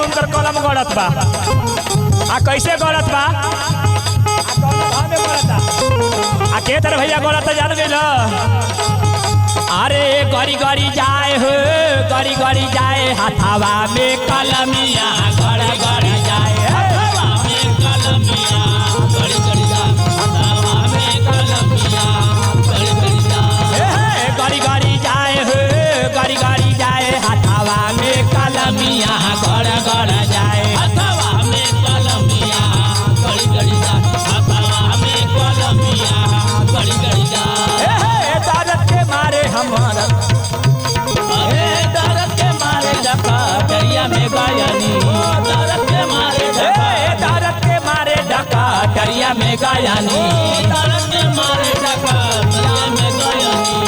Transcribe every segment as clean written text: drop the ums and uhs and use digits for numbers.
हम उनकर कलम गड़त बा आ कैसे गड़त बा आ के तरह भैया गड़त जान गइल अरे गड़ी गड़ी जाए हो गड़ी गड़ी जाए हाथावा में कलमिया गड़ गड़ी जाए हाथावा में कलमिया गड़ी गड़ी जाए हाथावा में कलमिया गड़ी गड़ी जाए गड़ी गड़ी जाए हो गड़ी गड़ी जाए हाथावा में कलमिया गड़ गड़ जाए हाथावा में कलमिया गड़ी गड़ी जाए हाथावा में कलमिया गड़ी गड़ी जाए दर्द के मारे हमारा दर्द के मारे डका दरिया में गायनी दर्द के मारे डका दरिया में गायनी दर्द के मारे डका दरिया में गायनी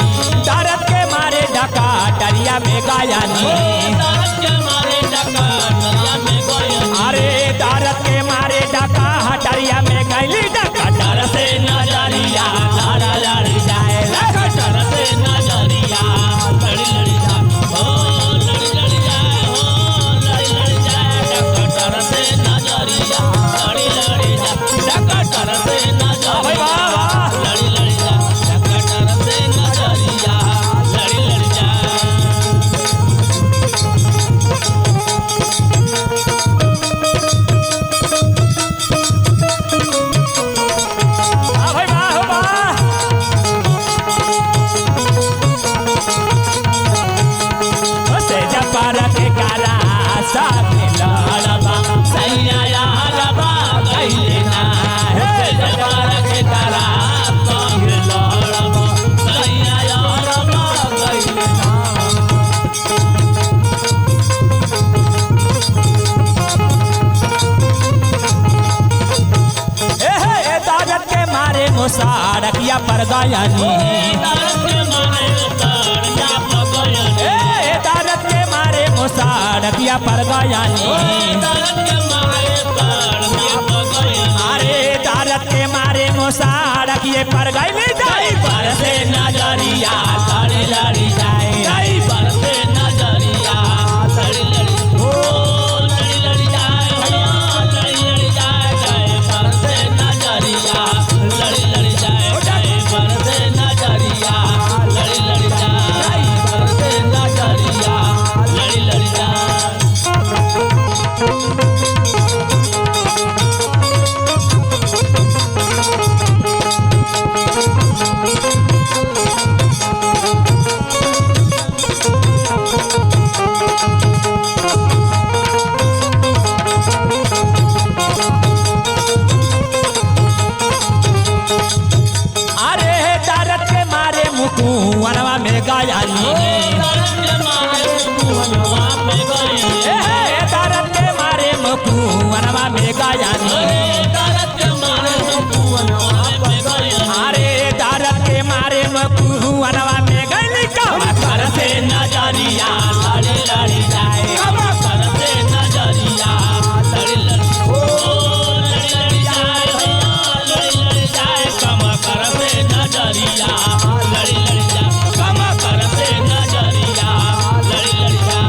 दर्द के मारे डका दरिया में गायनी दर्द के मारे डका दरिया में गायनी अरे दर्द के मारे डका दरिया में गैली डका डर से नजरिया लड़ा लड़ी जाए डर से नजरिया लड़ी लड़ी जाए हो लड़ी लड़ी जाए हो लड़ी लड़ी जाए डर से नजरिया लड़ी लड़ी जाए डर से नजरिया लड़ी लड़ी जाए डर से नजरिया लड़ी लड़ी जाए साड़किया पर गायनी दारत के मारे मुसाड़किया पर गायनी अरे दारत के मारे मुसाड़किए पर गई जाई पर से नजरिया लड़ी लड़ी जाए जाई पर से नजरिया लड़ी लड़ी हो लड़ी लड़ी जाए हो लड़ी लड़ी जाए जाए पर से नजरिया लड़ी लड़ी जाए जाए पर से नजरिया लड़ी लड़ी जाए पर से नजरिया लड़ी लड़ी जाए मुकुवनवा में गायनी दर्द के मारे मुकुवनवा में गायनी दर्द के मारे मुकुवनवा में गायनी दर्द के मारे मुकुवनवा में गायनी अरे दर्द के मारे मुकुवनवा में गायनी कब कर से नजरिया लड़ी लड़ी जाए कब कर से नजरिया लड़ी लड़ी हो लड़ी लड़ी जाए हो लड़ी लड़ी जाए कब कर से नजरिया लड़ी लड़ी जा कम करते नजरिया लड़ी लड़ी जा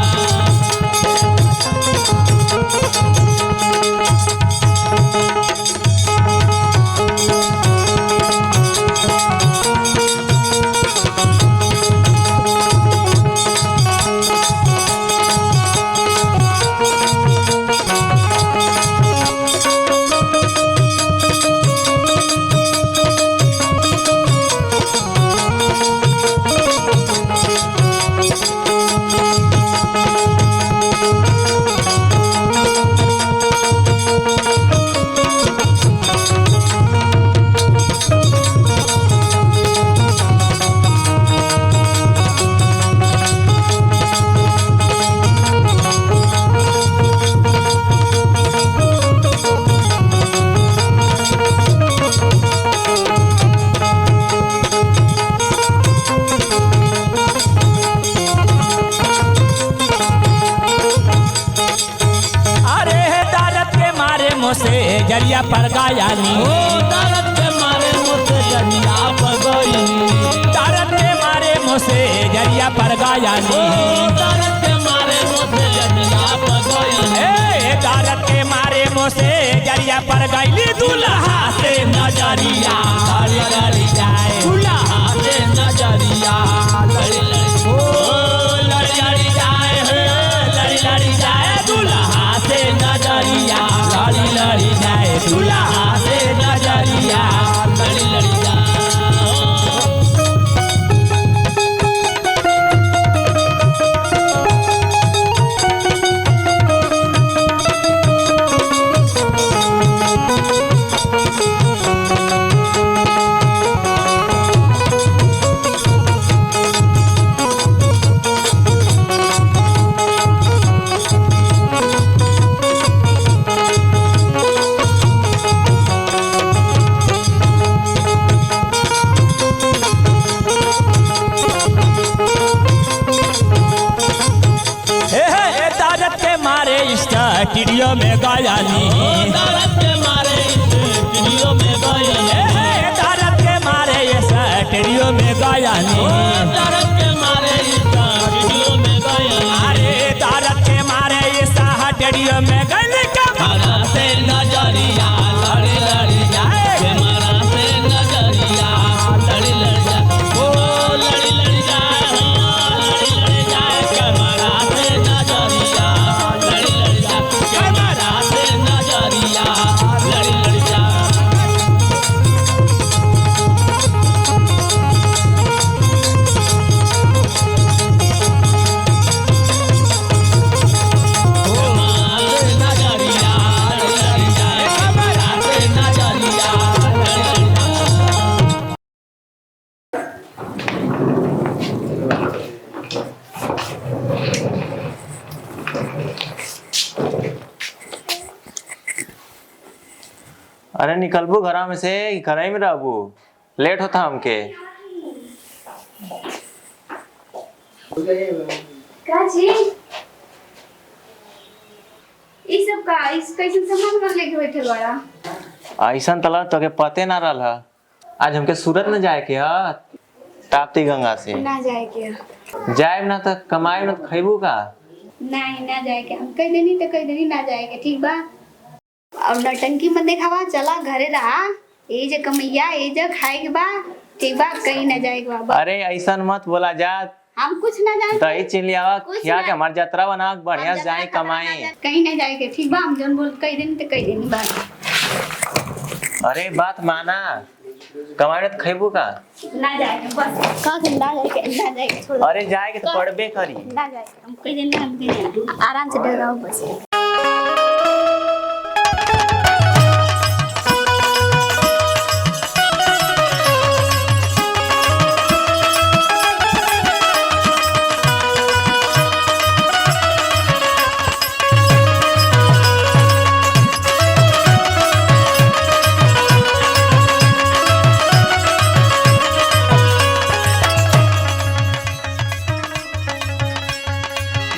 जरिया पर गायनी दर्द के मारे मुझसे जरिया पर गायनी दर्द के मारे मुझसे जरिया पर गायनी दर्द के मारे मुझसे जरिया पर गायनी पर गईली दूल्हा से नजरिया लड़ी लड़ी जाए दूल्हा से नजरिया लड़ी लड़ी लड़ी लड़ी जाए लड़ी लड़ी जाए दूल्हा से नजरिया लड़ी लड़ी जाए दूल्हा से नजरिया लड़ी लड़ी जाए। स्टूडियो में गायनी दारत के मारे स्टूडियो में गायनी दारत के मारे स्टूडियो में गायनी दारत के मारे स्टूडियो में गायनी अरे दारत के मारे स्टूडियो में गायनी कमरा से नजरिया लड़ी लड़ी जाए कमरा से नजरिया लड़ी लड़ी जाए ओ लड़ी लड़ी जाए लड़ी लड़ी जाए कमरा से नजरिया लड़ी लड़ी जाए कमरा से नजरिया लड़ी लड़ी जाए। अरे निकलबू घरा में से घर में रहबू लेट होता हमके का जी ई सब का इस कैसे सामान कर लेके बैठे बड़ा ऐसा तला तो के पते ना रहा आज हमके सूरत न जाए के ह ताप्ती गंगा से ना जाए के जाए ना तो कमाए ना तो खैबू का नहीं ना जाए के हम कह देनी तो कह देनी ना जाए के ठीक बा और नटंकी मत देखावा चला घरे रहा ए जे कमैया ए जे खाए के बा ठीक बा कहीं ना जाए के बा अरे ऐसा मत बोला जा हम कुछ ना जाए दही चीन लियावा खिया के हमार यात्रा बना बढ़िया से जाए कमाई कहीं ना जाए के ठीक बा हम जन बोल कह देनी तो कह देनी बा। अरे बात माना कमाए ना तो खैबू का ना जाए के बस का के ना जाए के ना जाए के छोड़ अरे जाए के तो पड़बे करी ना जाए के हम कह देनी हम कह देनी आराम से डराओ बस।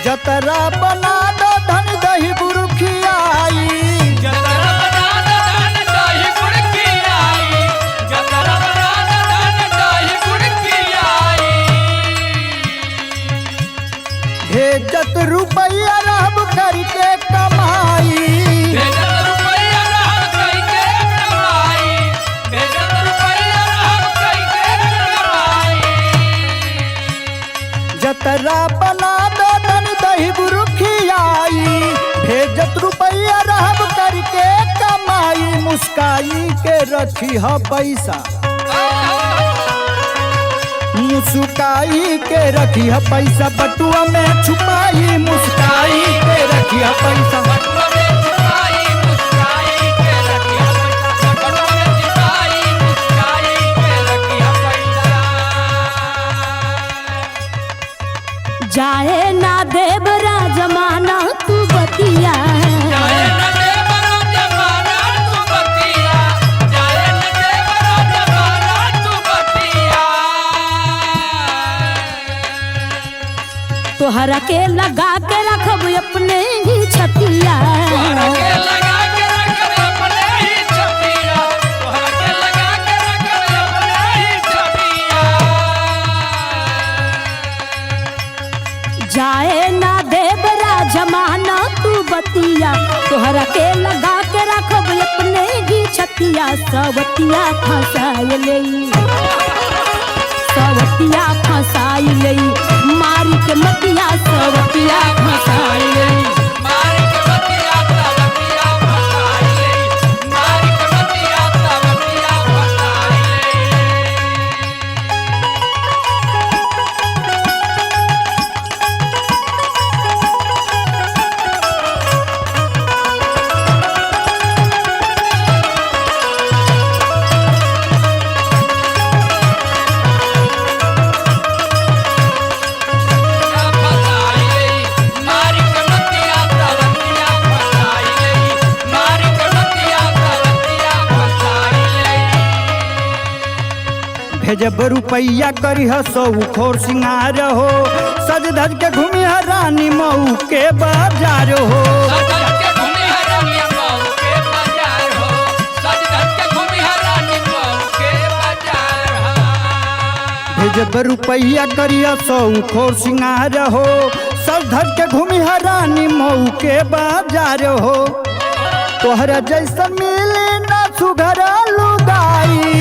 जतरा बना दो धन दही बुरुखियाई जतरा बना दो धन दही बुरुखियाई जतरा बना दो धन दही बुरुखियाई भेजत रुपया रहब करके कमाई भेजत रुपया रहब करके कमाई भेजत रुपया रहब करके कमाई जतरा बना दो धन दही बुरुखियाई भेजत रुपया रहब करके कमाई मुस्काई के रखी ह पैसा मुस्काई के रखी है पैसा बटुआ में छुपाई मुस्काई के रखी है पैसा जाए ना देवरा जमाना तू बतिया जाए ना देवरा जमाना तू बतिया जाए ना देवरा जमाना तू बतिया तोहरा के लगा के रखब अपने ही छतिया तोहरा के लगा के रखब अपने ही छतिया तोहरा के लगा के रखब अपने ही छतिया जाए ना देवरा जमाना तू बतिया तोहरा के लगा के रखब अपने मतिया सवतिया फसाई लई, सवतिया फसाई लई, मारी के मतिया सवतिया फसाई लई। भेजब रुपैया करी सौ खोर सिंगार हो, सज धज के घूमी रानी मऊ के बाजार हो। भेजब रुपैया करी सौ खोर सिंगार हो, सज धज के घूमी रानी मऊ के बाजार हो। तोहरा जैसा मिले ना सुघर लुगाई,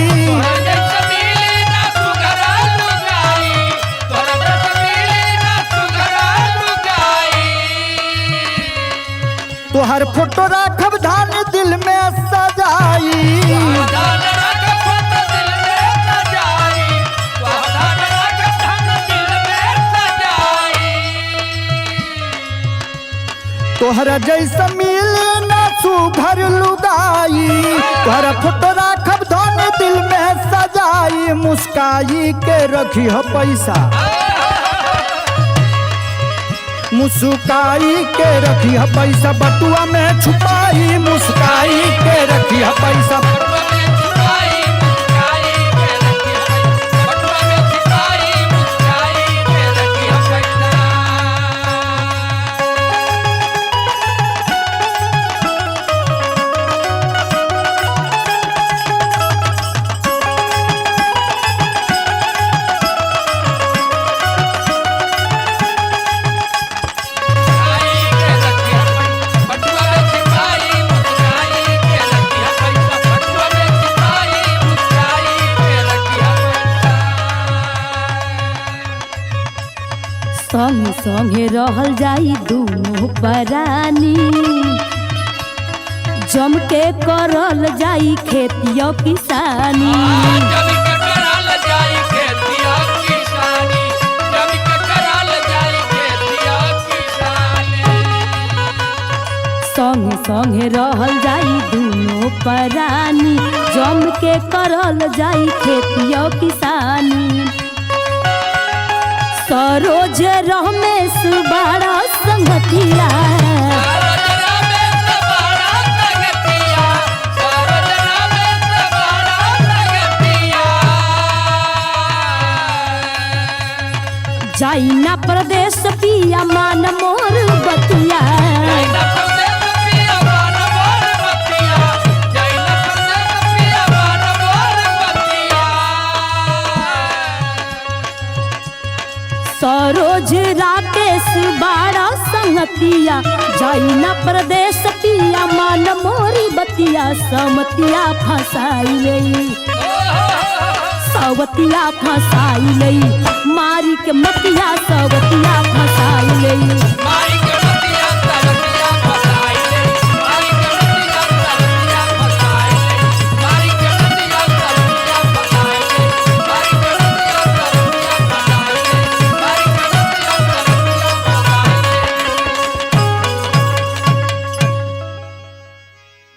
तोहर फोटो राखब धान दिल में सजाई, तोहरा जैसा मिले ना सुघर लुगाई, तोहरा फोटो राखब धान दिल में सजाई। मुस्काई के रखी हो पैसा, मुस्काई के रखी है पैसा बटुआ में छुपाई, मुस्काई के रखी है पैसा। संग संगे रहल जाई दूनो परानी, जम के करल जाई खेतिया किसानी। संग संगे रहल जाई दूनो परानी, जम के करल जाई खेतिया किसानी। सरोज रमेश बड़ा संगतिया, जाई ना प्रदेश पिया मान मोर बतिया, सरोज राकेश बाड़ा संगतिया, जाई ना प्रदेश पिया मान मोरी बतिया। समतिया फसाई लई, सवतिया फसाई लई, मारी के मतिया सवतिया।